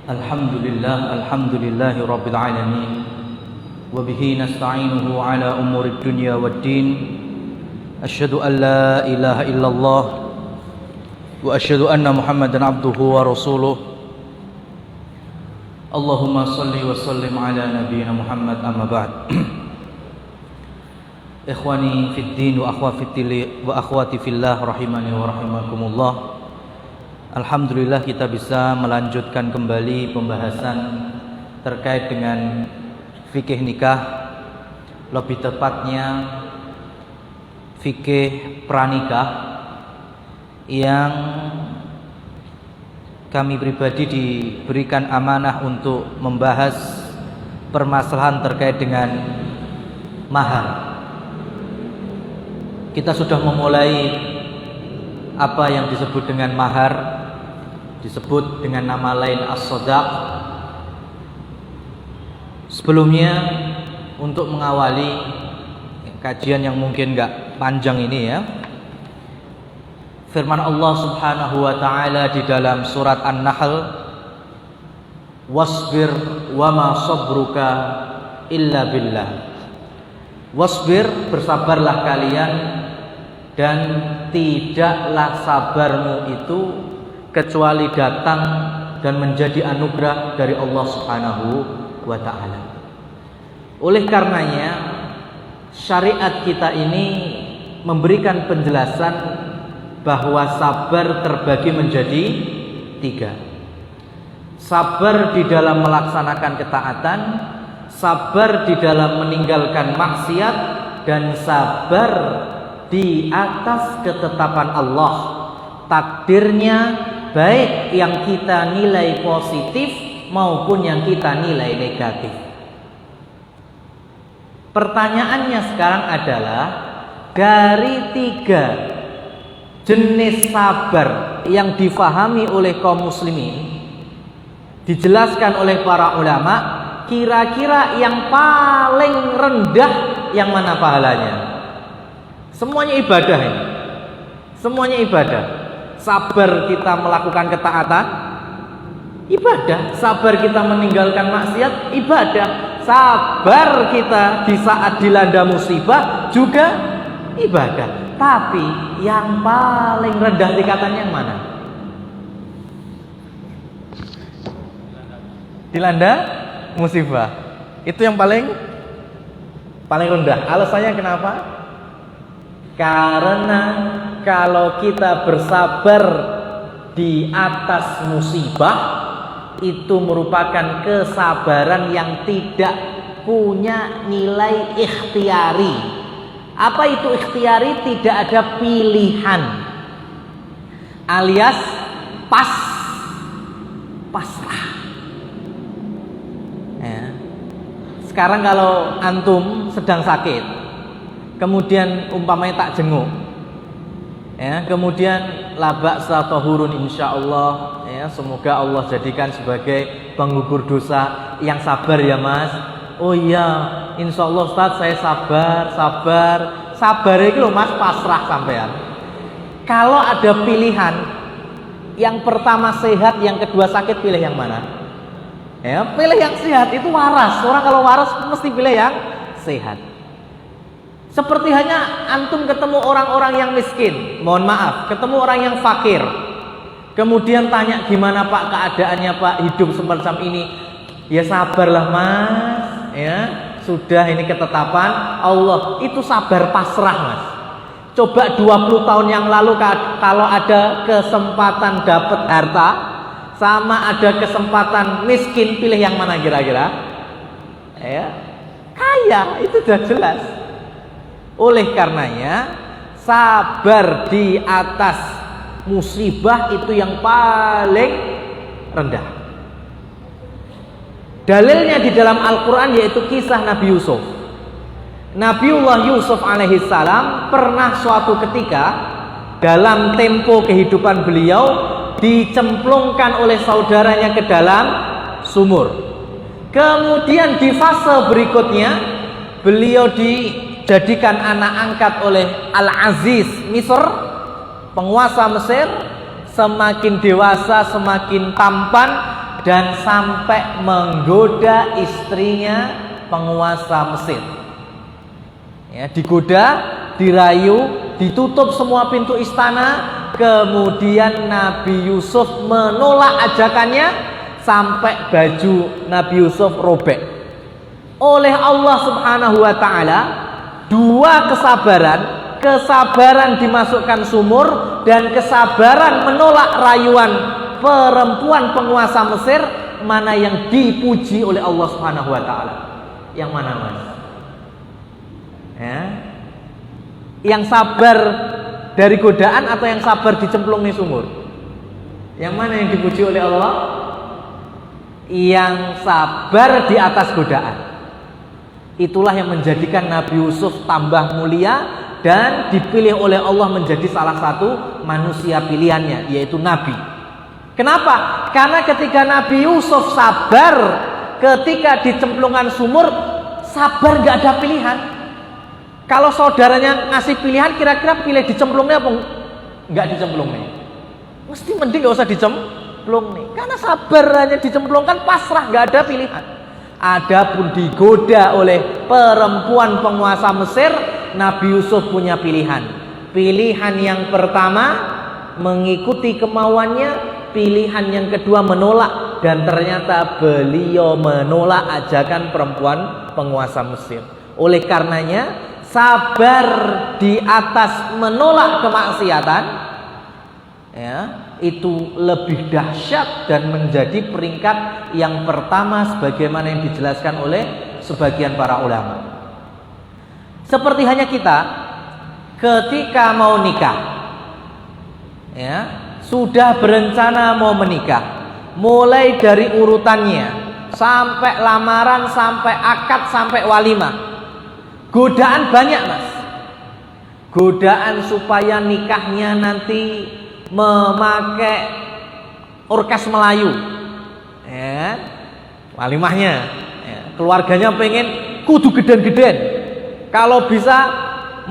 Alhamdulillahi Rabbil Alamin. Wabihi nasta'inuhu ala umuri dunya waddin. Asyhadu an la ilaha illallah wa asyhadu anna Muhammadan abduhu wa rasuluh. Allahumma salli wa sallim ala nabiyyina Muhammad, amma ba'd. Ikhwani fid din wa akhwati fillah rahimani wa rahimakumullah. Alhamdulillah kita bisa melanjutkan kembali pembahasan terkait dengan fikih nikah, lebih tepatnya fikih pranikah, yang kami pribadi diberikan amanah untuk membahas permasalahan terkait dengan mahar. Kita sudah memulai apa yang disebut dengan mahar, disebut dengan nama lain as-shadaq. Sebelumnya, untuk mengawali kajian yang mungkin gak panjang ini ya, firman Allah Subhanahu wa ta'ala di dalam surat An-Nahl, wasbir wa ma sabruka illa billah. Wasbir, bersabarlah kalian, dan tidaklah sabarmu itu kecuali datang dan menjadi anugerah dari Allah Subhanahu wa ta'ala. Oleh karenanya, syariat kita ini memberikan penjelasan bahwa sabar terbagi menjadi 3. Sabar di dalam melaksanakan ketaatan, sabar di dalam meninggalkan maksiat, dan sabar di atas ketetapan Allah, takdirnya, baik yang kita nilai positif maupun yang kita nilai negatif. Pertanyaannya sekarang adalah, dari 3 jenis sabar yang difahami oleh kaum muslimin, dijelaskan oleh para ulama, kira-kira yang paling rendah yang mana pahalanya? Semuanya ibadah ini. Semuanya ibadah. Sabar kita melakukan ketaatan, ibadah. Sabar kita meninggalkan maksiat, ibadah. Sabar kita di saat dilanda musibah juga ibadah. Tapi yang paling rendah tingkatannya yang mana? Dilanda musibah. Itu yang paling rendah. Alasannya kenapa? Karena kalau kita bersabar di atas musibah, itu merupakan kesabaran yang tidak punya nilai ikhtiari. Apa itu ikhtiari? Tidak ada pilihan, alias pasrah ya. Sekarang kalau antum sedang sakit, kemudian umpamanya tak jenguk ya, kemudian labak satahurun insyaallah ya, semoga Allah jadikan sebagai penggugur dosa. Yang sabar ya mas. Oh iya, insyaallah Ustaz, saya sabar itu loh mas, pasrah sampean. Kalau ada pilihan, yang pertama sehat, yang kedua sakit, pilih yang mana? Ya, pilih yang sehat, itu waras. Orang kalau waras mesti pilih yang sehat. Seperti hanya antum ketemu orang-orang yang miskin, mohon maaf, ketemu orang yang fakir, kemudian tanya gimana pak keadaannya pak, hidup semacam ini, ya sabarlah mas ya, sudah ini ketetapan Allah. Itu sabar pasrah mas. Coba 20 tahun yang lalu, kalau ada kesempatan dapat harta sama ada kesempatan miskin, pilih yang mana kira-kira? Ya, kaya, itu sudah jelas. Oleh karenanya, sabar di atas musibah itu yang paling rendah. Dalilnya di dalam Al-Quran yaitu kisah Nabi Yusuf. Nabiullah Yusuf alaihissalam pernah suatu ketika dalam tempo kehidupan beliau dicemplungkan oleh saudaranya ke dalam sumur. Kemudian di fase berikutnya beliau dijadikan anak angkat oleh Al-Aziz Misr, penguasa Mesir. Semakin dewasa, semakin tampan, dan sampai menggoda istrinya penguasa Mesir. Ya, digoda, dirayu, ditutup semua pintu istana. Kemudian Nabi Yusuf menolak ajakannya sampai baju Nabi Yusuf robek. Oleh Allah Subhanahu wa taala, dua kesabaran dimasukkan sumur dan kesabaran menolak rayuan perempuan penguasa Mesir, mana yang dipuji oleh Allah Subhanahu wa taala? Yang mana, Mas? Ya. Yang sabar dari godaan atau yang sabar dicemplung di sumur? Yang mana yang dipuji oleh Allah? Yang sabar di atas godaan. Itulah yang menjadikan Nabi Yusuf tambah mulia dan dipilih oleh Allah menjadi salah satu manusia pilihannya, yaitu Nabi. Kenapa? Karena ketika Nabi Yusuf sabar ketika dicemplungan sumur, sabar gak ada pilihan. Kalau saudaranya ngasih pilihan, kira-kira pilih dicemplungnya apa nggak dicemplungnya? Mesti mending gak usah dicemplung nih, karena sabar hanya dicemplungkan, pasrah, gak ada pilihan. Adapun digoda oleh perempuan penguasa Mesir, Nabi Yusuf punya pilihan. Pilihan yang pertama mengikuti kemauannya, pilihan yang kedua menolak, dan ternyata beliau menolak ajakan perempuan penguasa Mesir. Oleh karenanya, sabar di atas menolak kemaksiatan, ya, itu lebih dahsyat dan menjadi peringkat yang pertama sebagaimana yang dijelaskan oleh sebagian para ulama. Seperti hanya kita ketika mau nikah, ya, sudah berencana mau menikah, mulai dari urutannya sampai lamaran, sampai akad, sampai walimah, godaan banyak, Mas. Godaan supaya nikahnya nanti memakai orkes Melayu, ya, walimahnya, ya, keluarganya pengen kudu geden-geden. Kalau bisa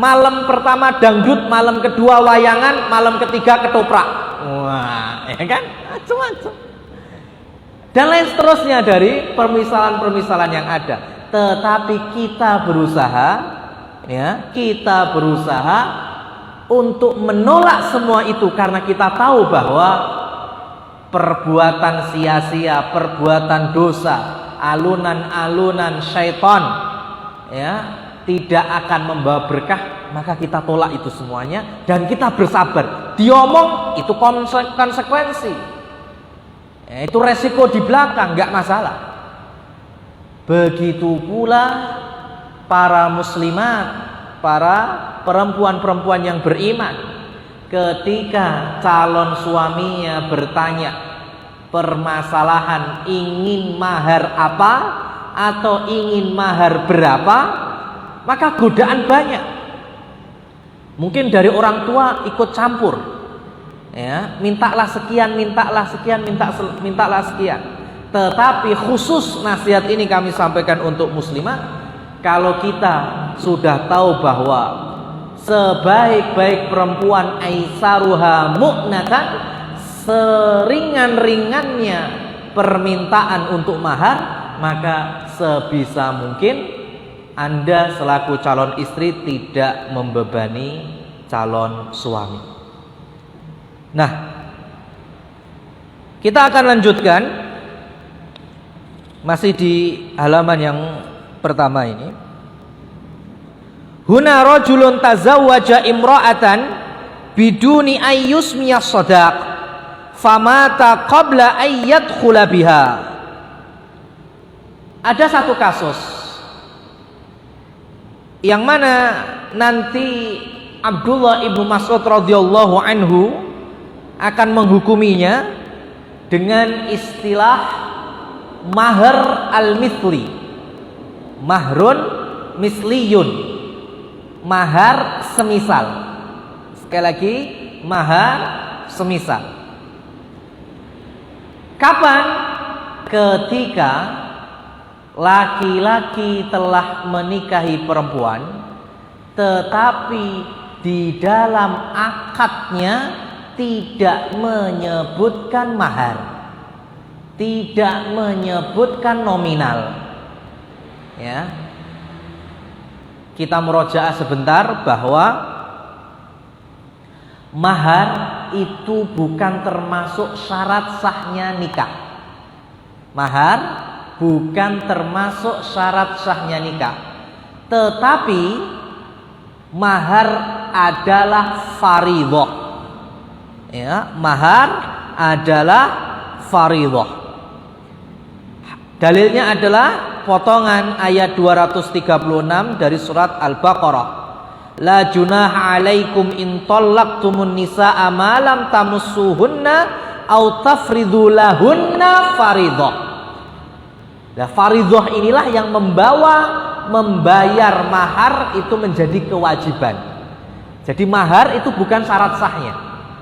malam pertama dangdut, malam kedua wayangan, malam ketiga ketoprak. Wah, ya kan, macam-macam. Dan lain seterusnya dari permisalan-permisalan yang ada. Tetapi kita berusaha, ya, kita berusaha untuk menolak semua itu karena kita tahu bahwa perbuatan sia-sia, perbuatan dosa, alunan-alunan syaitan, ya, tidak akan membawa berkah, maka kita tolak itu semuanya dan kita bersabar. Diomong itu konsekuensi, ya, itu resiko di belakang, nggak masalah. Begitu pula para muslimat, para perempuan-perempuan yang beriman, ketika calon suaminya bertanya permasalahan ingin mahar apa atau ingin mahar berapa, maka godaan banyak. Mungkin dari orang tua ikut campur, ya, mintalah sekian, mintalah sekian, mintalah sekian. Tetapi khusus nasihat ini kami sampaikan untuk muslimah. Kalau kita sudah tahu bahwa sebaik-baik perempuan aisaruha mu'natan, seringan-ringannya permintaan untuk mahar, maka sebisa mungkin Anda selaku calon istri tidak membebani calon suami. Nah, kita akan lanjutkan masih di halaman yang pertama ini. Huna rajulun tazawwaja imra'atan biduni ayyusmiyas shadaq famata qabla ayyadkhula biha. Ada satu kasus yang mana nanti Abdullah ibnu Mas'ud radhiyallahu anhu akan menghukuminya dengan istilah mahar al-mithli, mahrun misliyun, mahar semisal. Sekali lagi, mahar semisal. Kapan? Ketika laki-laki telah menikahi perempuan, tetapi di dalam akadnya tidak menyebutkan mahar. tidak menyebutkan nominal. Ya. Kita murojaah sebentar bahwa mahar itu bukan termasuk syarat sahnya nikah. Mahar bukan termasuk syarat sahnya nikah. Tetapi mahar adalah fardhah. Ya, mahar adalah fardhah. Dalilnya adalah potongan ayat 236 dari surat Al-Baqarah. La junaha alaikum in tallaqtumun nisaa ma lam tamussuhunna aw tafridu lahunna fardhah. Nah, fardhah inilah yang membayar mahar itu menjadi kewajiban. Jadi mahar itu bukan syarat sahnya.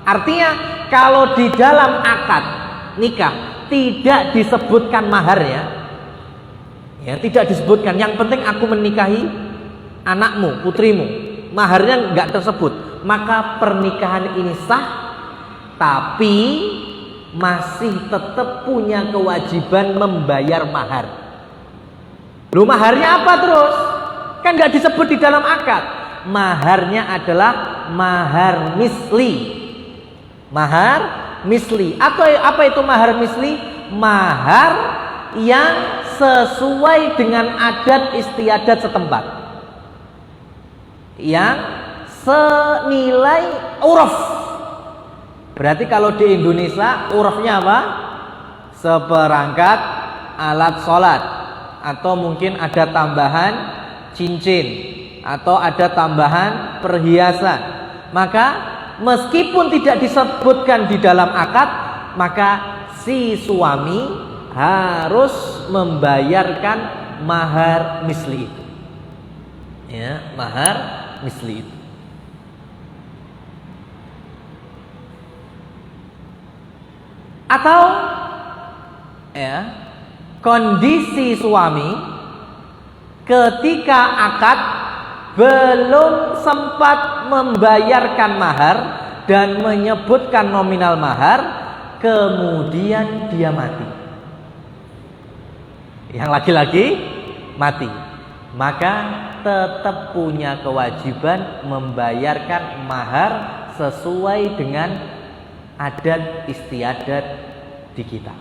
Artinya kalau di dalam akad nikah tidak disebutkan maharnya, ya tidak disebutkan. Yang penting aku menikahi anakmu, putrimu, maharnya nggak tersebut, maka pernikahan ini sah, tapi masih tetap punya kewajiban membayar mahar. Loh, maharnya apa terus? Kan nggak disebut di dalam akad. Maharnya adalah mahar misli. Mahar misli. Atau apa itu mahar misli? Mahar yang sesuai dengan adat istiadat setempat, yang senilai uruf. Berarti kalau di Indonesia urufnya apa? Seperangkat alat sholat, atau mungkin ada tambahan cincin, atau ada tambahan perhiasan. Maka meskipun tidak disebutkan di dalam akad, maka si suami harus membayarkan mahar misli itu. Ya, mahar misli itu. Atau ya, kondisi suami ketika akad belum sempat membayarkan mahar dan menyebutkan nominal mahar, kemudian dia mati. Yang laki-laki mati, maka tetap punya kewajiban membayarkan mahar sesuai dengan adat istiadat di kita.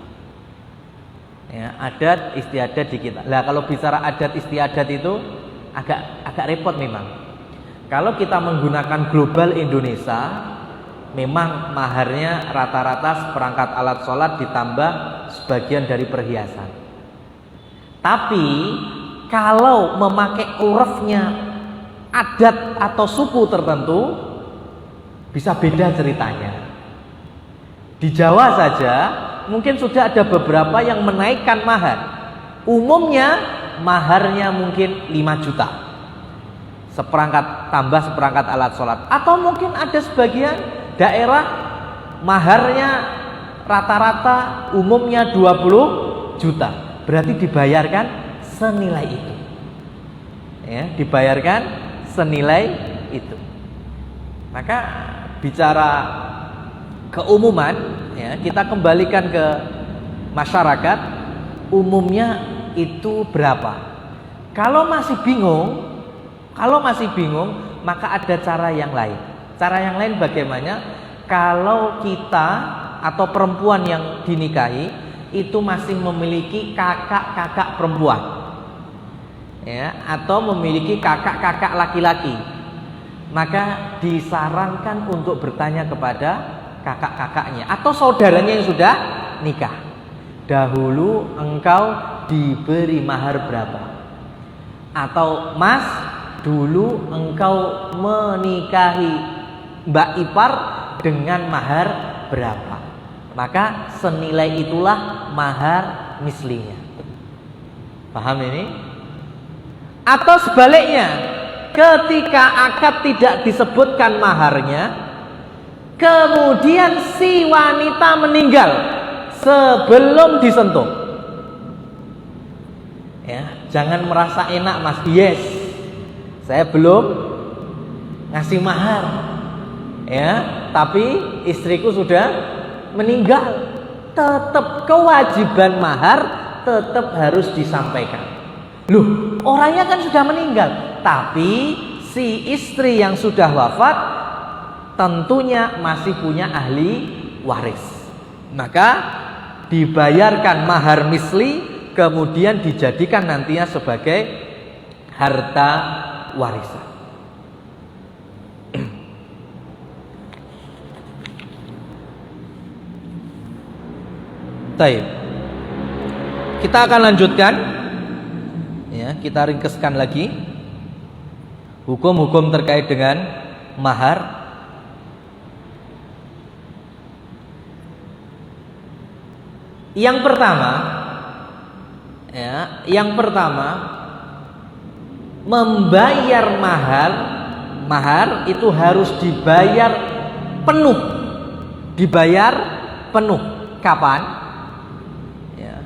Ya, adat istiadat di kita. Nah, kalau bicara adat istiadat itu agak repot memang. Kalau kita menggunakan global Indonesia, memang maharnya rata-rata seperangkat alat sholat ditambah sebagian dari perhiasan. Tapi kalau memakai urufnya adat atau suku tertentu, bisa beda ceritanya. Di Jawa saja mungkin sudah ada beberapa yang menaikkan mahar. Umumnya maharnya mungkin 5 juta, seperangkat tambah seperangkat alat sholat. Atau mungkin ada sebagian daerah maharnya rata-rata umumnya 20 juta. Berarti dibayarkan senilai itu. Ya, dibayarkan senilai itu. Maka bicara keumuman, ya, kita kembalikan ke masyarakat, umumnya itu berapa? Kalau masih bingung, maka ada cara yang lain. Cara yang lain bagaimana? Kalau kita atau perempuan yang dinikahi itu masih memiliki kakak-kakak perempuan, ya, atau memiliki kakak-kakak laki-laki, maka disarankan untuk bertanya kepada kakak-kakaknya atau saudaranya yang sudah nikah. Dahulu engkau diberi mahar berapa? Atau mas, dulu engkau menikahi mbak ipar dengan mahar berapa? Maka senilai itulah mahar mislinya. Paham ini? Atau sebaliknya, ketika akad tidak disebutkan maharnya, kemudian si wanita meninggal sebelum disentuh. Ya, jangan merasa enak mas, yes, saya belum ngasih mahar, ya, tapi istriku sudah meninggal. tetap kewajiban mahar tetap harus disampaikan. Loh, orangnya kan sudah meninggal, tapi si istri yang sudah wafat tentunya masih punya ahli waris. Maka dibayarkan mahar misli, kemudian dijadikan nantinya sebagai harta warisan. Baik. Kita akan lanjutkan. Ya, kita ringkaskan lagi hukum-hukum terkait dengan mahar. Yang pertama, membayar mahar itu harus dibayar penuh. Kapan? Ya.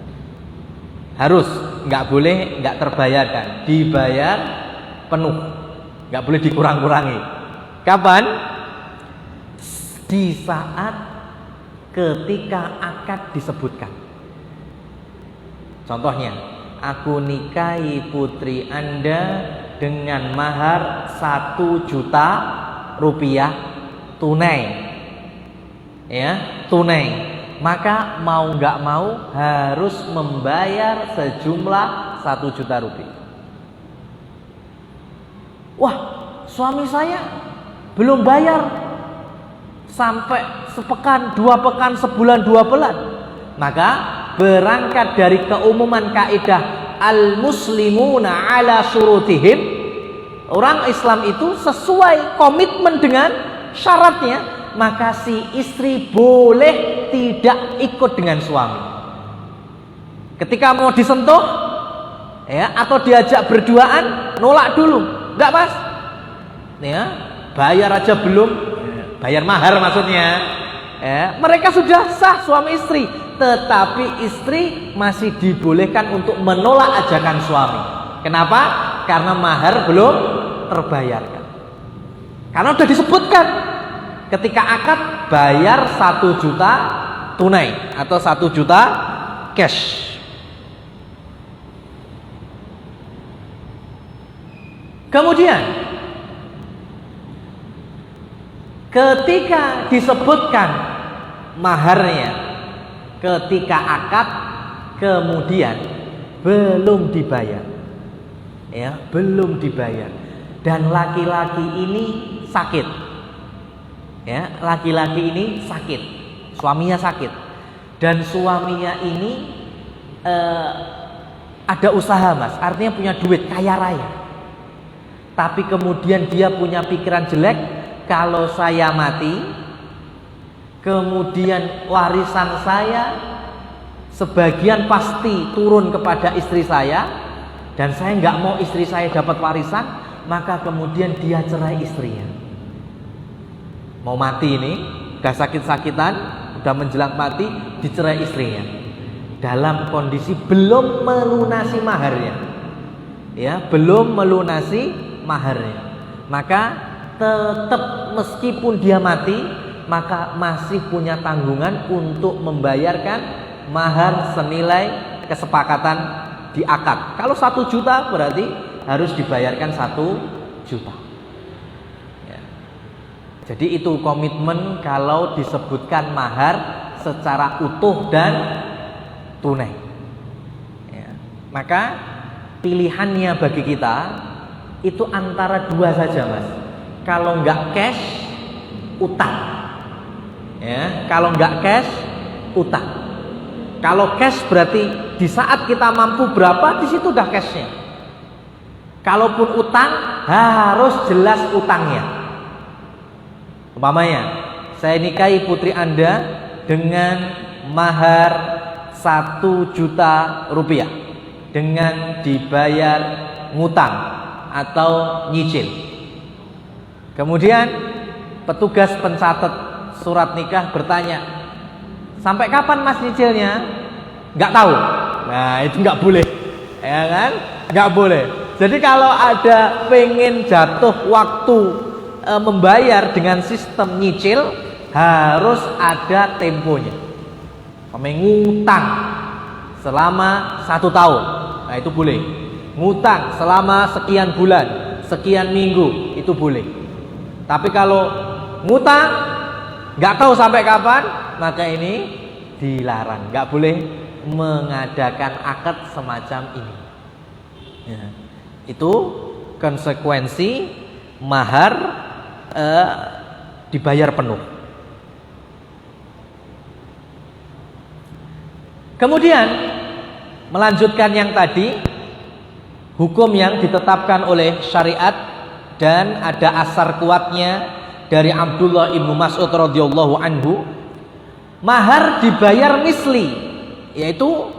Harus, nggak boleh nggak terbayarkan, dibayar penuh, nggak boleh dikurang-kurangi. Kapan? Di saat ketika akad disebutkan. Contohnya, aku nikahi putri Anda dengan mahar 1 juta rupiah tunai. Ya, tunai. Maka mau nggak mau harus membayar sejumlah 1 juta rupiah. Wah, suami saya belum bayar sampai sepekan, 2 pekan, sebulan, 2 bulan. Maka berangkat dari keumuman kaidah al-muslimuna ala syurutihim, orang Islam itu sesuai komitmen dengan syaratnya, maka si istri boleh tidak ikut dengan suami. Ketika mau disentuh ya, atau diajak berduaan, nolak dulu, enggak pas. Ya, bayar aja belum, bayar mahar maksudnya. Ya, mereka sudah sah suami istri, tetapi istri masih dibolehkan untuk menolak ajakan suami. Kenapa? Karena mahar belum terbayarkan. Karena sudah disebutkan ketika akad bayar 1 juta tunai atau 1 juta cash. Kemudian ketika disebutkan maharnya ketika akad, kemudian belum dibayar, ya, belum dibayar, dan laki-laki ini sakit, ya, laki-laki ini sakit, suaminya sakit, dan suaminya ini ada usaha, Mas, artinya punya duit, kaya raya, tapi kemudian dia punya pikiran jelek. Kalau saya mati, kemudian warisan saya sebagian pasti turun kepada istri saya, dan saya nggak mau istri saya dapat warisan, maka kemudian dia cerai istrinya. Mau mati ini, udah sakit-sakitan, udah menjelang mati, dicerai istrinya dalam kondisi belum melunasi maharnya, ya, belum melunasi maharnya. Maka tetap meskipun dia mati, maka masih punya tanggungan untuk membayarkan mahar senilai kesepakatan di akad. Kalau 1 juta berarti harus dibayarkan 1 juta. Ya. Jadi itu komitmen kalau disebutkan mahar secara utuh dan tunai. Ya. Maka pilihannya bagi kita itu antara 2 saja, Mas. Kalau nggak cash, utang. Ya, kalau nggak cash, utang. Kalau cash berarti di saat kita mampu berapa, di situ udah cashnya. Kalaupun utang, harus jelas utangnya. Umpamanya, saya nikahi putri Anda dengan mahar 1 juta rupiah dengan dibayar ngutang atau nyicil. Kemudian petugas pencatat surat nikah bertanya, sampai kapan Mas nyicilnya? Nggak tahu. Nah, itu nggak boleh, ya kan? Nggak boleh. Jadi kalau ada pengen jatuh waktu membayar dengan sistem nyicil, harus ada temponya. ngutang selama 1 tahun, nah itu boleh. Ngutang selama sekian bulan, sekian minggu, itu boleh. Tapi kalau ngutang nggak tahu sampai kapan, maka ini dilarang. Nggak boleh mengadakan akad semacam ini. Ya. Itu konsekuensi mahar dibayar penuh. Kemudian melanjutkan yang tadi, hukum yang ditetapkan oleh syariat dan ada asar kuatnya dari Abdullah ibnu Mas'ud radhiyallahu anhu, mahar dibayar misli, yaitu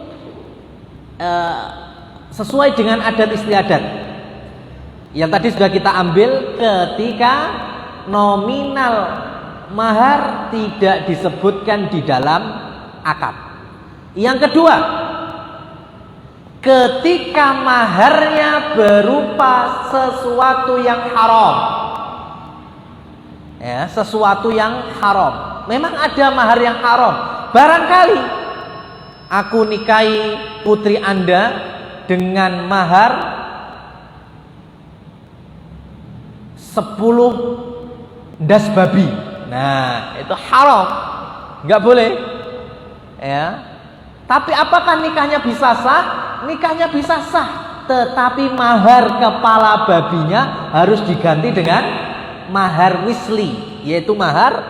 sesuai dengan adat istiadat. Yang tadi sudah kita ambil ketika nominal mahar tidak disebutkan di dalam akad. Yang kedua, ketika maharnya berupa sesuatu yang haram, ya, sesuatu yang haram. Memang ada mahar yang haram. Barangkali aku nikahi putri Anda dengan mahar 10 das babi. Nah, itu haram, nggak boleh. Ya. Tapi apakah nikahnya bisa sah? Nikahnya bisa sah, tetapi mahar kepala babinya harus diganti dengan mahar misli, yaitu mahar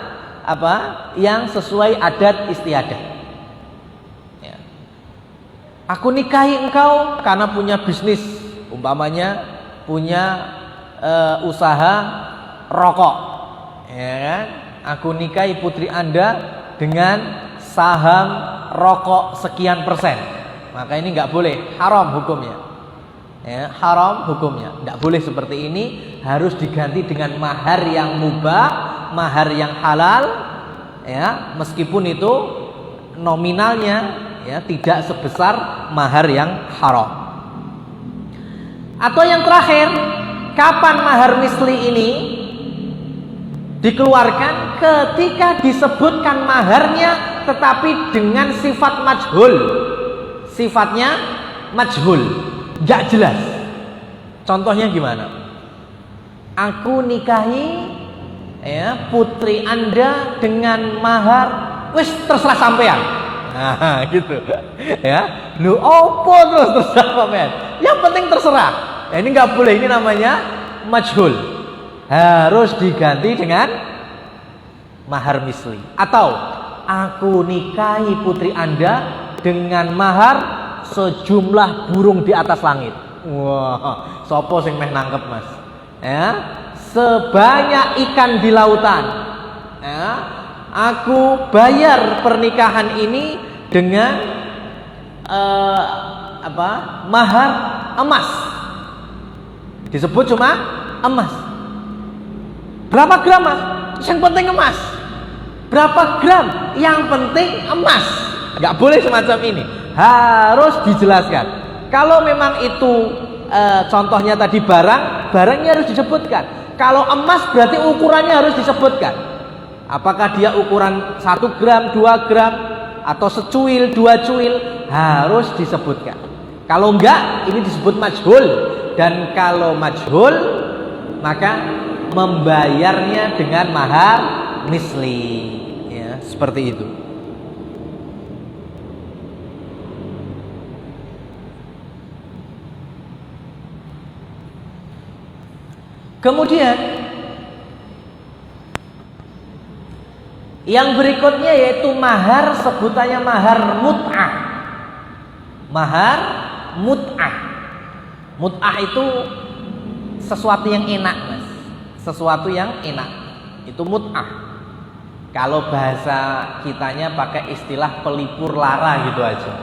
apa? Yang sesuai adat istiadat. Ya. Aku nikahi engkau karena punya bisnis, umpamanya punya usaha rokok, ya kan? Aku nikahi putri Anda dengan saham rokok sekian persen, maka ini nggak boleh, haram hukumnya. Ya, haram hukumnya, nggak boleh seperti ini, harus diganti dengan mahar yang mubah, mahar yang halal, ya, meskipun itu nominalnya ya tidak sebesar mahar yang haram. Atau yang terakhir, kapan mahar misli ini dikeluarkan? Ketika disebutkan maharnya tetapi dengan sifat majhul, sifatnya majhul, gak jelas. Contohnya gimana? Aku nikahi ya putri Anda dengan mahar, wis terserah sampean. Nah, gitu. Ya, lu opo terserah sampean. Yang penting terserah. Nah, ini nggak boleh, ini namanya majhul. Harus diganti dengan mahar misli. Atau aku nikahi putri Anda dengan mahar sejumlah burung di atas langit. Wah, sopo sing meh nangkep, Mas? Ya, sebanyak ikan di lautan. Ya, aku bayar pernikahan ini dengan mahar emas. Disebut cuma emas. Berapa gram, Mas? Yang penting emas. Berapa gram? Yang penting emas. Nggak boleh semacam ini. Harus dijelaskan. Kalau memang itu contohnya tadi barangnya harus disebutkan. Kalau emas berarti ukurannya harus disebutkan. Apakah dia ukuran 1 gram, 2 gram, atau secuil, 2 cuil, harus disebutkan. Kalau enggak, ini disebut majhul. Dan kalau majhul, maka membayarnya dengan mahar misli, ya, seperti itu. Kemudian yang berikutnya yaitu mahar, sebutannya mahar mut'ah. Mahar mut'ah. Mut'ah itu sesuatu yang enak, Mas. Sesuatu yang enak. Itu mut'ah. Kalau bahasa kitanya pakai istilah pelipur lara gitu aja.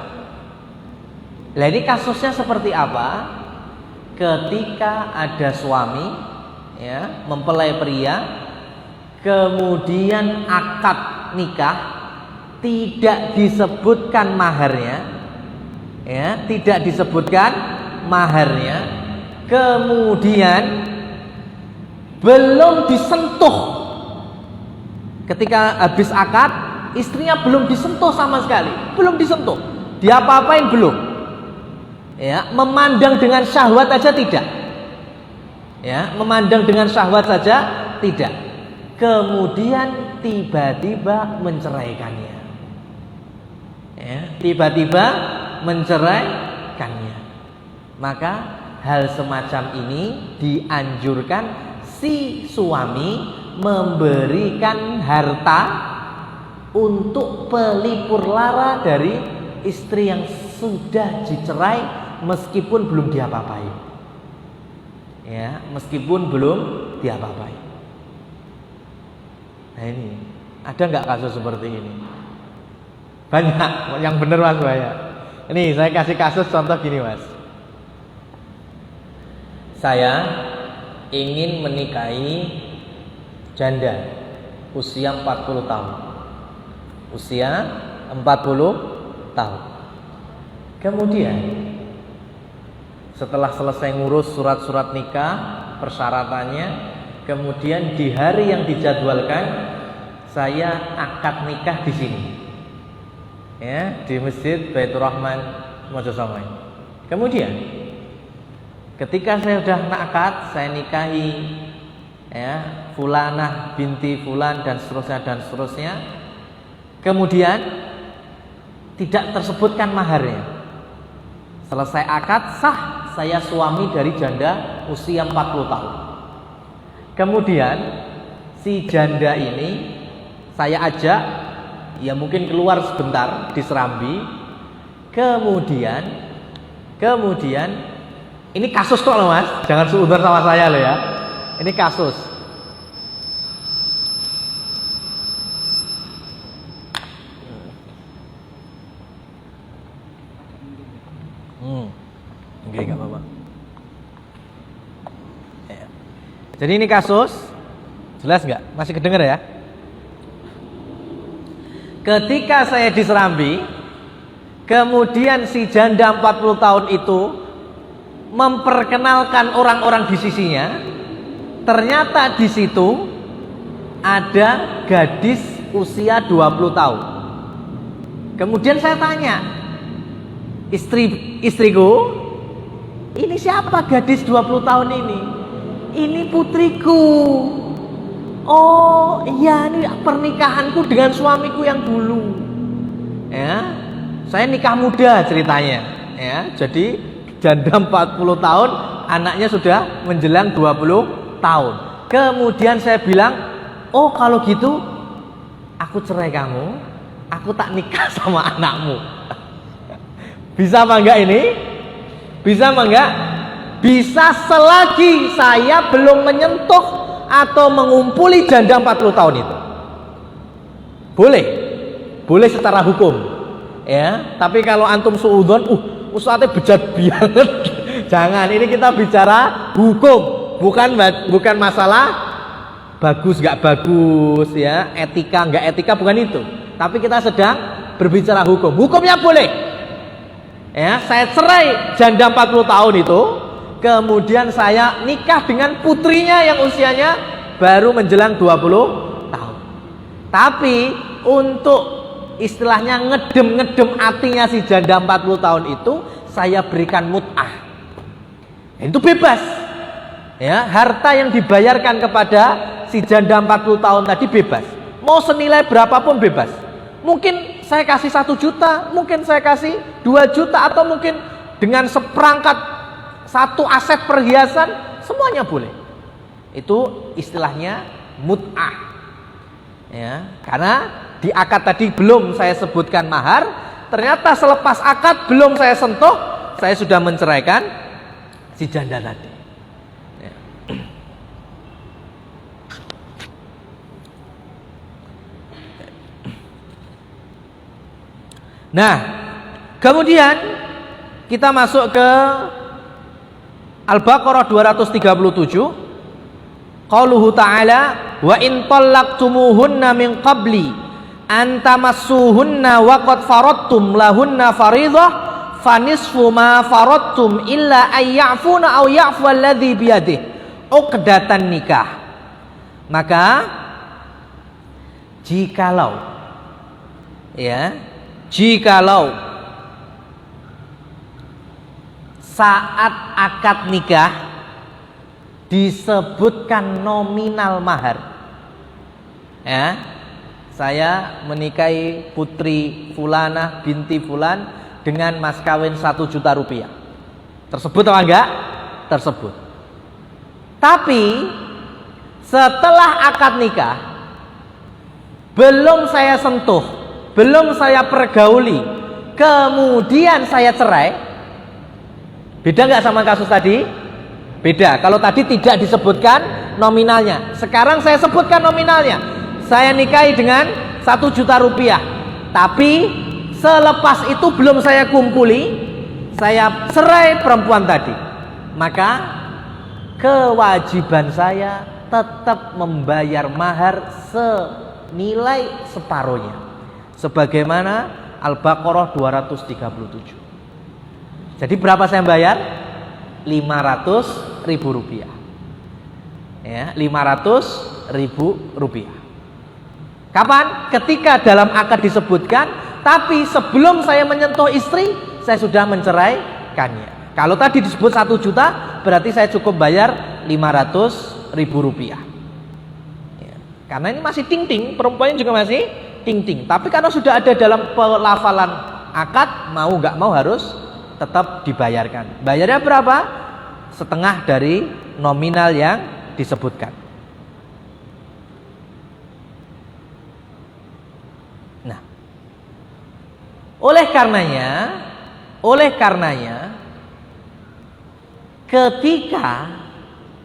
Nah, ini kasusnya seperti apa? Ketika ada suami ya mempelai pria, kemudian akad nikah tidak disebutkan maharnya, ya, tidak disebutkan maharnya, kemudian belum disentuh ketika habis akad, istrinya belum disentuh sama sekali, belum disentuh, diapa-apain belum, ya, memandang dengan syahwat aja tidak, ya, memandang dengan syahwat saja tidak, kemudian tiba-tiba menceraikannya, ya, tiba-tiba menceraikannya, maka hal semacam ini dianjurkan si suami memberikan harta untuk pelipur lara dari istri yang sudah dicerai meskipun belum diapa-apain. Ya, meskipun belum diapa-apain. Nah ini, ada nggak kasus seperti ini? Banyak, yang bener Mas banyak. Ini saya kasih kasus contoh gini Mas. Saya ingin menikahi janda usia 40 tahun. Usia 40 tahun. Kemudian setelah selesai ngurus surat-surat nikah, persyaratannya, kemudian di hari yang dijadwalkan saya akad nikah di sini. Ya, di Masjid Baitur Rahman Mojosongoy. Kemudian ketika saya sudah akad, saya nikahi ya fulanah binti fulan dan seterusnya. Kemudian tidak tersebutkan maharnya. Selesai akad sah, saya suami dari janda usia 40 tahun. Kemudian si janda ini saya ajak, ya mungkin keluar sebentar di Serambi. Kemudian ini kasus kok loh Mas, jangan suudzon sama saya loh ya. Ini kasus. Oke, nggak apa-apa. Ya. Jadi ini kasus, jelas nggak? Masih kedenger ya? Ketika saya di Serambi, kemudian si janda 40 tahun itu memperkenalkan orang-orang di sisinya. Ternyata di situ ada gadis usia 20 tahun. Kemudian saya tanya, istriku, ini siapa gadis 20 tahun ini? Ini putriku. Oh iya, ini pernikahanku dengan suamiku yang dulu. Ya, saya nikah muda ceritanya. Ya, jadi janda 40 tahun, anaknya sudah menjelang 20 tahun. Kemudian saya bilang, oh kalau gitu aku cerai kamu, aku tak nikah sama anakmu. Bisa apa enggak ini? Bisa apa enggak? Bisa selagi saya belum menyentuh atau mengumpuli janda 40 tahun itu. Boleh. Boleh secara hukum. Ya, tapi kalau antum suudzon, ustadznya bejat banget. Jangan, ini kita bicara hukum, bukan masalah bagus nggak bagus ya, etika nggak etika, bukan itu. Tapi kita sedang berbicara hukum. Hukumnya boleh. Ya, saya cerai janda 40 tahun itu, kemudian saya nikah dengan putrinya yang usianya baru menjelang 20 tahun. Tapi untuk istilahnya ngedem hatinya si janda 40 tahun itu, saya berikan mut'ah. Itu bebas. Ya, harta yang dibayarkan kepada si janda 40 tahun tadi bebas. Mau senilai berapapun bebas. Mungkin saya kasih 1 juta, mungkin saya kasih 2 juta, atau mungkin dengan seperangkat 1 aset perhiasan, semuanya boleh. Itu istilahnya mut'ah. Ya, karena di akad tadi belum saya sebutkan mahar, ternyata selepas akad belum saya sentuh, saya sudah menceraikan si janda tadi. Ya. Nah, kemudian kita masuk ke Al-Baqarah 237. Qauluhu ta'ala, wa in tallaqtumuhunna min qabli an tamassuhunna wa qad faradtum lahunna fariidhah fanisfu ma faradtum illa ay ya'funa aw ya'fu alladhi biyadihi uqdatan nikah. Maka jikalau Ya, jikalau saat akad nikah disebutkan nominal mahar, ya, saya menikahi putri fulana binti fulan dengan mas kawin 1 juta rupiah, tersebut atau enggak? Tersebut. Tapi setelah akad nikah belum saya sentuh, belum saya pergauli, kemudian saya cerai, beda nggak sama kasus tadi? Beda. Kalau tadi tidak disebutkan nominalnya, sekarang saya sebutkan nominalnya. Saya nikahi dengan 1 juta rupiah, tapi selepas itu belum saya kumpuli, saya cerai perempuan tadi, maka kewajiban saya tetap membayar mahar senilai separuhnya, sebagaimana Al-Baqarah 237. Jadi berapa saya bayar? 500.000 rupiah, ya, 500.000 rupiah. Kapan? Ketika dalam akad disebutkan, tapi sebelum saya menyentuh istri, saya sudah menceraikannya. Kalau tadi disebut 1 juta, berarti saya cukup bayar 500.000 rupiah. Ya, karena ini masih ting-ting, perempuannya juga masih ting-ting. Tapi karena sudah ada dalam pelafalan akad, mau nggak mau harus tetap dibayarkan. Bayarnya berapa? Setengah dari nominal yang disebutkan. Nah, oleh karenanya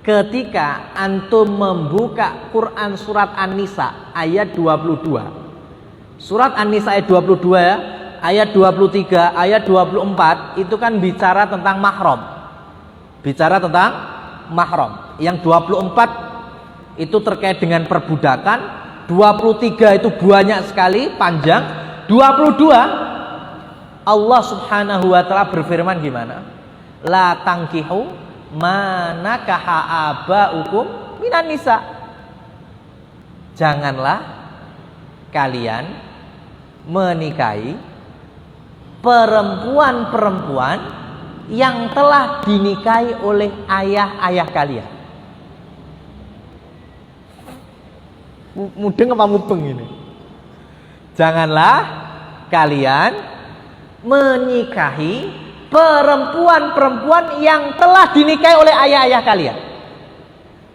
ketika antum membuka Quran surat An-Nisa ayat 22. Surat An-Nisa ayat 22 ya, ayat 23, ayat 24 itu kan bicara tentang mahram. Bicara tentang mahram. Yang 24 itu terkait dengan perbudakan, 23 itu banyak sekali, panjang. 22 Allah Subhanahu wa taala berfirman gimana? La tangkihu manakaha abaukum minan nisa. Janganlah kalian menikahi perempuan-perempuan yang telah dinikahi oleh ayah-ayah kalian. Mudeng apa mubeng ini? Janganlah kalian menikahi perempuan-perempuan yang telah dinikahi oleh ayah-ayah kalian.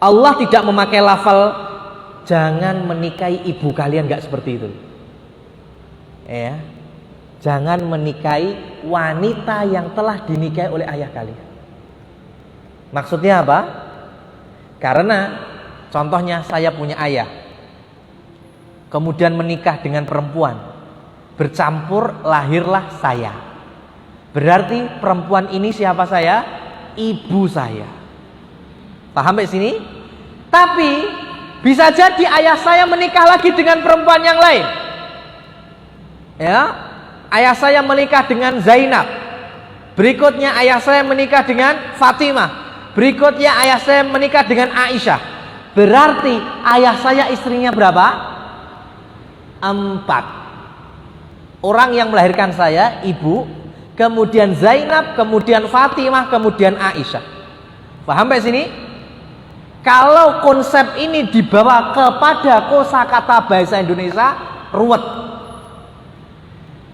Allah tidak memakai lafal jangan menikahi ibu kalian, enggak seperti itu. Ya. Jangan menikahi wanita yang telah dinikahi oleh ayah kalian. Maksudnya apa? Karena contohnya saya punya ayah, kemudian menikah dengan perempuan, bercampur lahirlah saya. Berarti perempuan ini siapa saya? Ibu saya. Paham sampai sini? Tapi bisa jadi ayah saya menikah lagi dengan perempuan yang lain. Ya, ayah saya menikah dengan Zainab. Berikutnya ayah saya menikah dengan Fatimah. Berikutnya ayah saya menikah dengan Aisyah. Berarti ayah saya istrinya berapa? 4. Orang yang melahirkan saya, ibu, kemudian Zainab, kemudian Fatimah, kemudian Aisyah. Paham sampai sini? Kalau konsep ini dibawa kepada kosakata bahasa Indonesia, ruwet.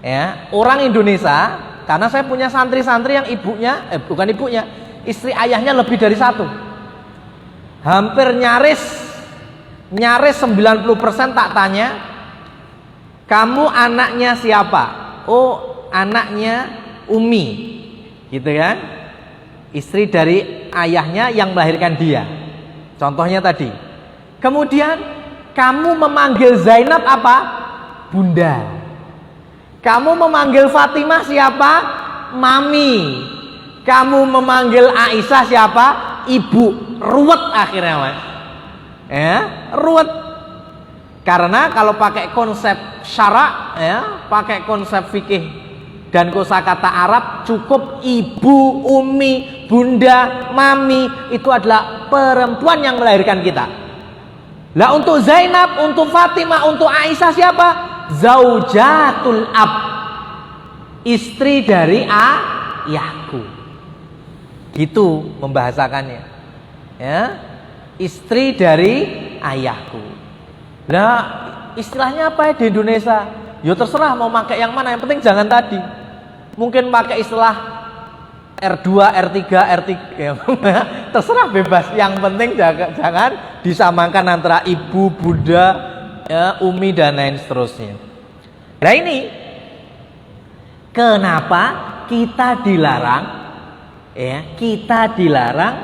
Ya, orang Indonesia, karena saya punya santri-santri yang ibunya, bukan ibunya, istri ayahnya lebih dari 1. Hampir nyaris 90% tak tanya, kamu anaknya siapa? Oh, anaknya Umi, gitu kan? Istri dari ayahnya yang melahirkan dia. Contohnya tadi. Kemudian kamu memanggil Zainab apa? Bunda. Kamu memanggil Fatimah siapa? Mami. Kamu memanggil Aisyah siapa? Ibu. Ruwet akhirnya, Mas. Ya, ruwet. Karena kalau pakai konsep syara, ya, pakai konsep fikih dan kosakata Arab, cukup ibu, umi, bunda, mami, itu adalah perempuan yang melahirkan kita. Lah untuk Zainab, untuk Fatimah, untuk Aisyah siapa? Zaujatul ab, istri dari ayahku. Gitu membahasakannya. Ya, istri dari ayahku. Nah, istilahnya apa ya di Indonesia? Ya terserah mau pakai yang mana, yang penting jangan tadi. Mungkin pakai istilah R2, R3, R3 ya, terserah bebas. Yang penting jangan disamakan antara ibu, bunda, ya, umi dan lain seterusnya. Nah ini kenapa kita dilarang, ya, kita dilarang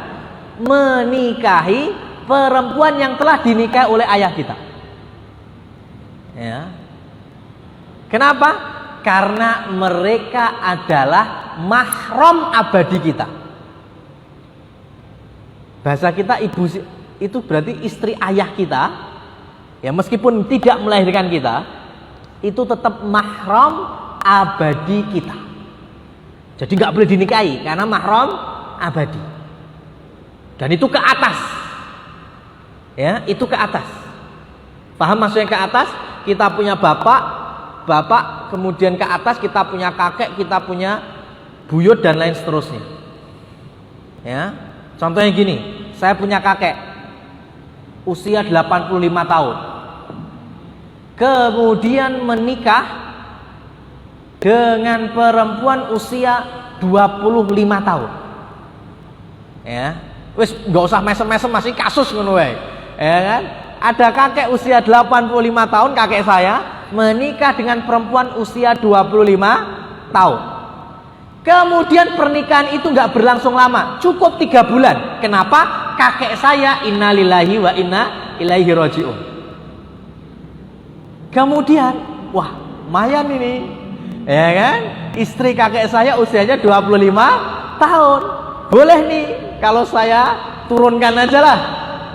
menikahi perempuan yang telah dinikahi oleh ayah kita. Ya. Kenapa? Karena mereka adalah mahram abadi kita. Bahasa kita ibu itu berarti istri ayah kita. Ya, meskipun tidak melahirkan kita, itu tetap mahram abadi kita. Jadi nggak boleh dinikahi karena mahram abadi. Dan itu ke atas. Ya, itu ke atas. Paham maksudnya ke atas? Kita punya bapak, kemudian ke atas kita punya kakek, kita punya buyut dan lain seterusnya. Ya. Contohnya gini, saya punya kakek usia 85 tahun. Kemudian menikah dengan perempuan usia 25 tahun. Ya. Wis enggak usah mesem-mesem, masih kasus ngono wae. Ya kan? Ada kakek usia 85 tahun, kakek saya menikah dengan perempuan usia 25 tahun. Kemudian pernikahan itu nggak berlangsung lama, cukup 3 bulan. Kenapa? Kakek saya innalillahi wa inna ilaihi rajiun. Kemudian, wah, lumayan ini. Ya kan? Istri kakek saya usianya 25 tahun. Boleh nih kalau saya turunkan aja lah.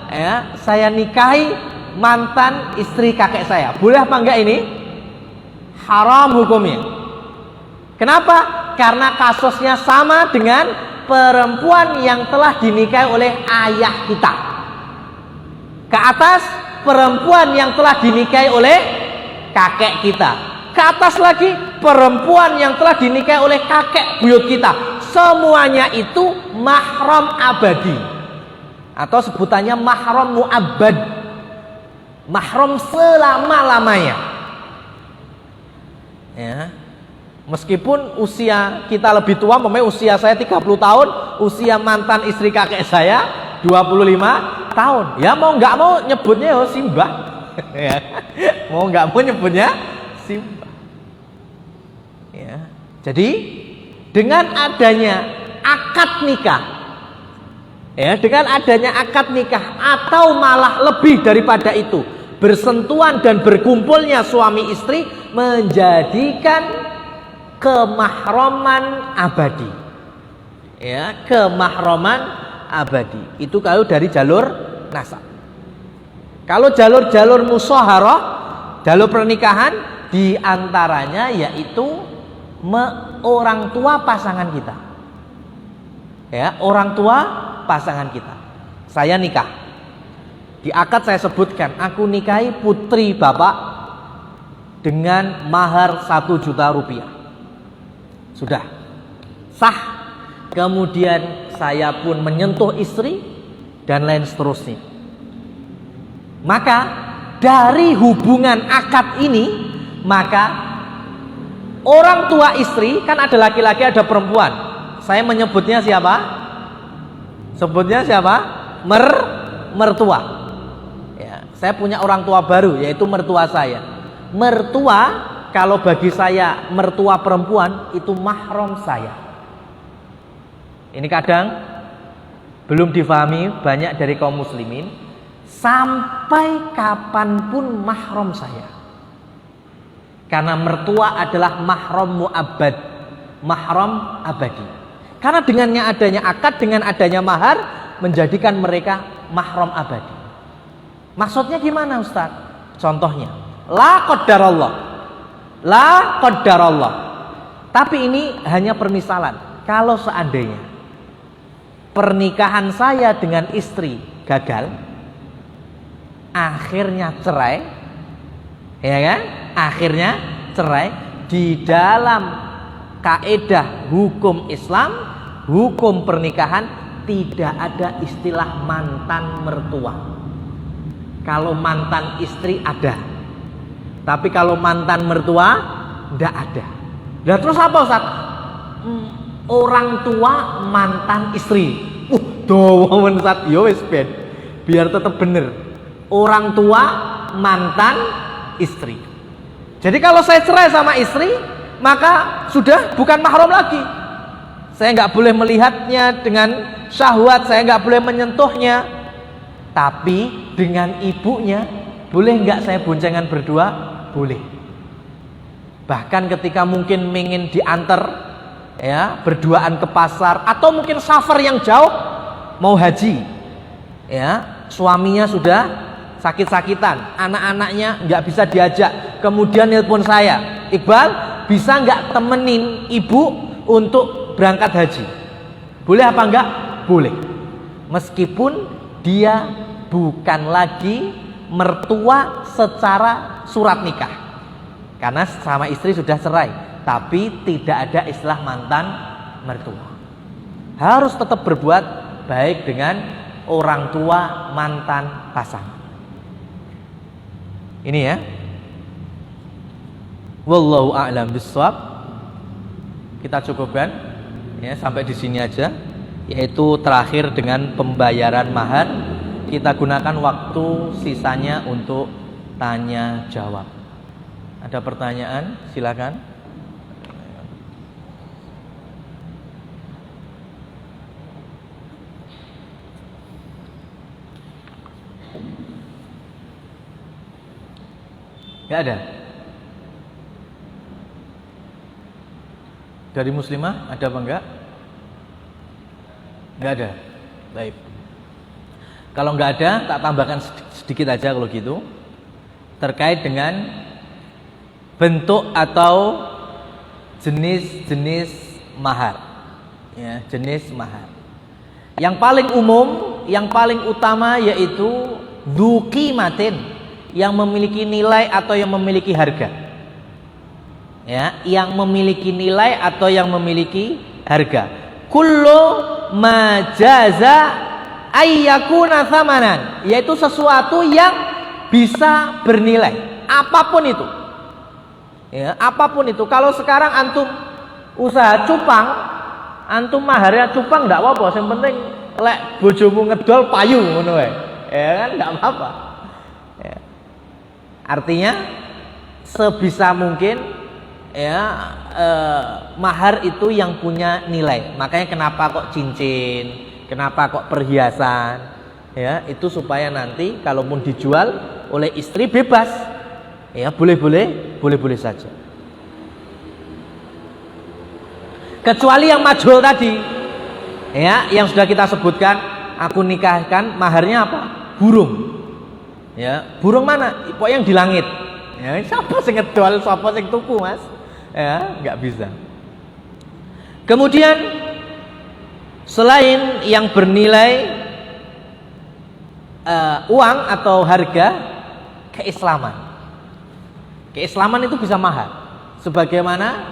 Ya, saya nikahi mantan istri kakek saya. Boleh apa enggak ini? Haram hukumnya. Kenapa? Karena kasusnya sama dengan perempuan yang telah dinikahi oleh ayah kita. Ke atas perempuan yang telah dinikahi oleh kakek kita. Ke atas lagi perempuan yang telah dinikahi oleh kakek buyut kita. Semuanya itu mahram abadi. Atau sebutannya mahram mu'abbad, mahram selama-lamanya. Ya. Meskipun usia kita lebih tua, memang usia saya 30 tahun, usia mantan istri kakek saya 25 tahun. Ya mau nggak mau nyebutnya simbah. Ya. Mau nggak mau nyebutnya simbah. Ya. Jadi dengan adanya akad nikah, ya, dengan adanya akad nikah atau malah lebih daripada itu, bersentuhan dan berkumpulnya suami istri menjadikan kemahraman abadi. Ya, kemahraman abadi. Itu kalau dari jalur nasab. Kalau jalur-jalur musyawarah, jalur pernikahan, diantaranya yaitu orang tua pasangan kita. Ya, orang tua pasangan kita. Saya nikah. Di akad saya sebutkan, aku nikahi putri bapak dengan mahar 1 juta rupiah. Sudah sah. Kemudian saya pun menyentuh istri dan lain seterusnya. Maka dari hubungan akad ini, maka orang tua istri, kan ada laki-laki ada perempuan. Saya menyebutnya siapa? Sebutnya siapa? Mertua. Ya, saya punya orang tua baru, yaitu mertua saya. Mertua, kalau bagi saya mertua perempuan itu mahram saya. Ini kadang belum difahami banyak dari kaum muslimin. Sampai kapanpun mahram saya. Karena mertua adalah mahram mu'abbad, mahram abadi. Karena dengannya adanya akad, dengan adanya mahar, menjadikan mereka mahram abadi. Maksudnya gimana Ustaz? Contohnya, la qaddarallah, la qaddarallah. Tapi ini hanya permisalan. Kalau seandainya pernikahan saya dengan istri gagal, akhirnya cerai, ya kan? akhirnya cerai. Di dalam kaidah hukum Islam, hukum pernikahan, tidak ada istilah mantan mertua. Kalau mantan istri ada, tapi kalau mantan mertua tidak ada. Nah terus apa Ustaz? Orang tua mantan istri. Doa Ustaz, yo wis ben. Biar tetap bener. Orang tua mantan istri. Jadi kalau saya cerai sama istri, maka sudah bukan mahram lagi. Saya nggak boleh melihatnya dengan syahwat, saya nggak boleh menyentuhnya. Tapi dengan ibunya, boleh nggak saya boncengan berdua? Boleh. Bahkan ketika mungkin ingin diantar ya berduaan ke pasar, atau mungkin safar yang jauh mau haji, ya suaminya sudah sakit-sakitan, anak-anaknya nggak bisa diajak, kemudian nelpon saya, Iqbal bisa nggak temenin ibu untuk berangkat haji? Boleh apa enggak? Boleh. Meskipun dia bukan lagi mertua secara surat nikah, karena sama istri sudah cerai, tapi tidak ada istilah mantan mertua. Harus tetap berbuat baik dengan orang tua mantan pasangan. Ini ya. Wallahu a'lam bishawab. Kita cukupkan ya sampai di sini aja, yaitu terakhir dengan pembayaran mahar. Kita gunakan waktu sisanya untuk tanya jawab. Ada pertanyaan? Silakan. Gak ada? Dari muslimah ada apa enggak? Enggak ada. Baik. Kalau enggak ada, tak tambahkan sedikit aja kalau gitu. Terkait dengan bentuk atau jenis-jenis mahar. Ya, jenis mahar. Yang paling umum, yang paling utama yaitu dzuqimatin, yang memiliki nilai atau yang memiliki harga. Ya, yang memiliki nilai atau yang memiliki harga. Kullu majaza ayyakuna thamanan, yaitu sesuatu yang bisa bernilai, apapun itu. Ya, apapun itu. Kalau sekarang antum usaha cupang, antum maharnya cupang enggak apa-apa, yang penting lek bojomu ngedol payu ngono wae. Ya kan enggak apa-apa. Ya. Artinya sebisa mungkin ya mahar itu yang punya nilai. Makanya kenapa kok cincin, kenapa kok perhiasan, ya itu supaya nanti kalaupun dijual oleh istri bebas, ya boleh saja. Kecuali yang majhul tadi, ya yang sudah kita sebutkan, aku nikahkan maharnya apa? Burung. Ya, burung mana? Pokoknya yang di langit. Ya, siapa sing ngedol, siapa sing tuku, Mas? Ya, nggak bisa. Kemudian selain yang bernilai uang atau harga, keislaman. Keislaman itu bisa mahar. Sebagaimana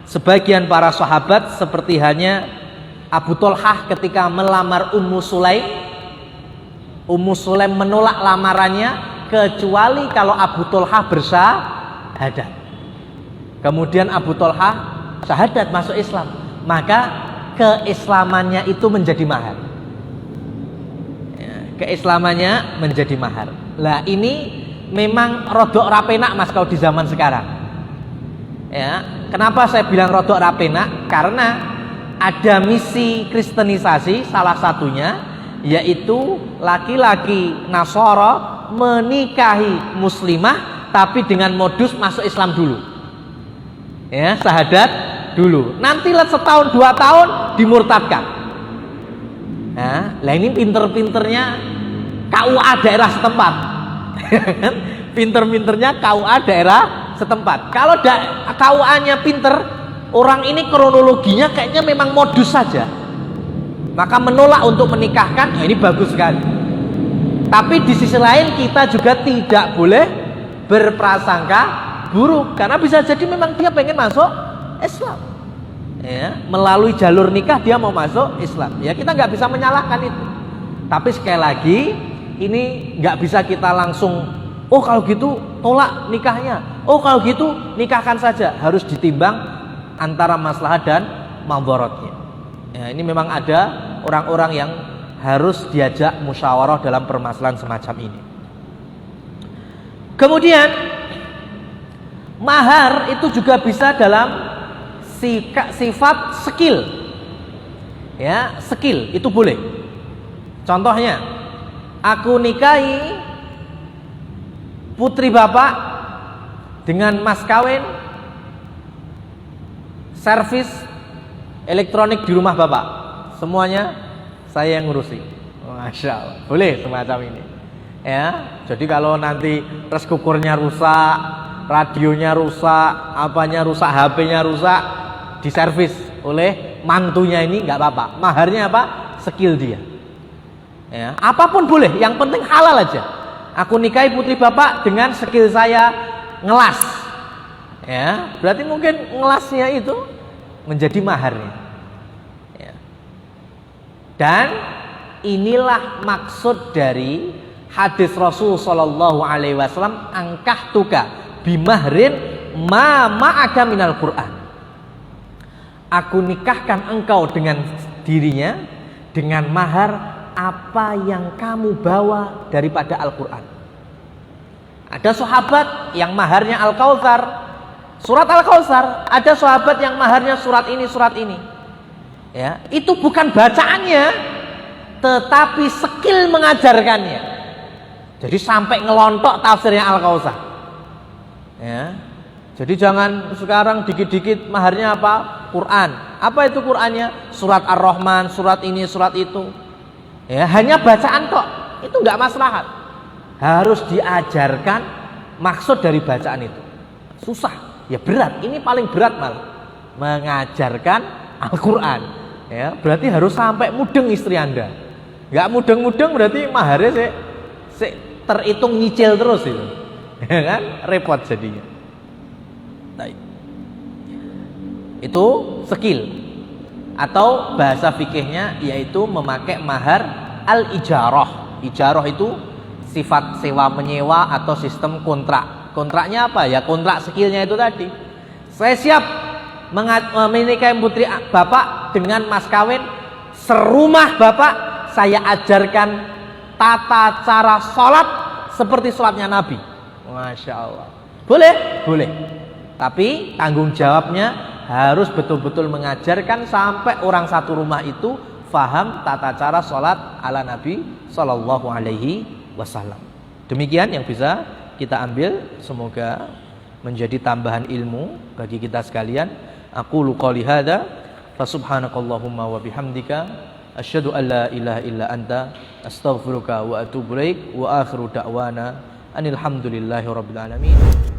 sebagian para sahabat seperti hanya Abu Thalhah ketika melamar Ummu Sulaim. Ummu Sulaim menolak lamarannya kecuali kalau Abu Thalhah bersyahadat. Kemudian Abu Thalhah syahadat masuk Islam, maka keislamannya itu menjadi mahar. Ya, keislamannya menjadi mahar. Lah ini memang rodok rapenak Mas kalau di zaman sekarang. Ya, kenapa saya bilang rodok rapenak? Karena ada misi kristenisasi, salah satunya yaitu laki-laki Nasara menikahi muslimah tapi dengan modus masuk Islam dulu. Ya, syahadat dulu. Nanti setahun 2 tahun dimurtadkan. Nah, lah ini pinter-pinternya KUA daerah setempat. Pinter-pinternya KUA daerah setempat. Kalau KUA-nya pinter, orang ini kronologinya kayaknya memang modus saja, maka menolak untuk menikahkan. Ini bagus sekali. Tapi di sisi lain kita juga tidak boleh berprasangka buruk, karena bisa jadi memang dia pengen masuk Islam, ya, melalui jalur nikah dia mau masuk Islam, ya kita nggak bisa menyalahkan itu. Tapi sekali lagi ini nggak bisa kita langsung, oh kalau gitu tolak nikahnya, oh kalau gitu nikahkan saja. Harus ditimbang antara maslahat dan madharatnya. Ya, ini memang ada orang-orang yang harus diajak musyawarah dalam permasalahan semacam ini. Kemudian mahar itu juga bisa dalam sifat skill. Ya, skill itu boleh. Contohnya, aku nikahi putri bapak dengan mas kawin servis elektronik di rumah bapak. Semuanya saya yang ngurusi. Masya Allah, boleh semacam ini. Ya, jadi kalau nanti press cookernya rusak, radionya rusak, apanya rusak, HP-nya rusak, diservis oleh mantunya ini nggak apa-apa. Maharnya apa? Skill dia. Ya, apapun boleh, yang penting halal aja. Aku nikahi putri bapak dengan skill saya ngelas. Ya, berarti mungkin ngelasnya itu menjadi maharnya. Ya. Dan inilah maksud dari hadis Rasul sallallahu alaihi wasallam, angkahtuka bimahrin ma ma'aka minal Qur'an. Aku nikahkan engkau dengan dirinya dengan mahar apa yang kamu bawa daripada Al-Qur'an. Ada sahabat yang maharnya Al-Kautsar, surat Al-Kautsar. Ada sahabat yang maharnya surat ini, surat ini. Ya, itu bukan bacaannya, tetapi skill mengajarkannya. Jadi sampai ngelontok tafsirnya Al-Kautsar. Ya. Jadi jangan sekarang dikit-dikit maharnya apa? Quran. Apa itu Qurannya? Surat Ar-Rahman, surat ini, surat itu. Ya, hanya bacaan kok. Itu enggak maslahat. Harus diajarkan maksud dari bacaan itu. Susah, ya berat. Ini paling berat malah. Mengajarkan Al-Quran. Ya, berarti harus sampai mudeng istri Anda. Enggak mudeng-mudeng berarti maharnya terhitung nyicil terus itu. Ya kan? Repot jadinya. Nah, itu skill. Atau bahasa fikihnya yaitu memakai mahar al-ijarah. Ijarah itu sifat sewa menyewa atau sistem kontrak. Kontraknya apa? Ya kontrak skillnya itu tadi. Saya siap menikahi putri bapak dengan mas kawin serumah bapak. Saya ajarkan tata cara sholat seperti sholatnya Nabi. Masya Allah. Boleh? Boleh. Tapi tanggung jawabnya harus betul-betul mengajarkan sampai orang satu rumah itu faham tata cara sholat ala Nabi Sallallahu Alaihi Wasallam. Demikian yang bisa kita ambil, semoga menjadi tambahan ilmu bagi kita sekalian. Aqulu qouli hadza fa subhanakallahumma wa bihamdika asyhadu an la ilaha illa anta astaghfiruka wa atubu ilaik wa akhiru da'wana anil hamdulillahi rabbil alamin.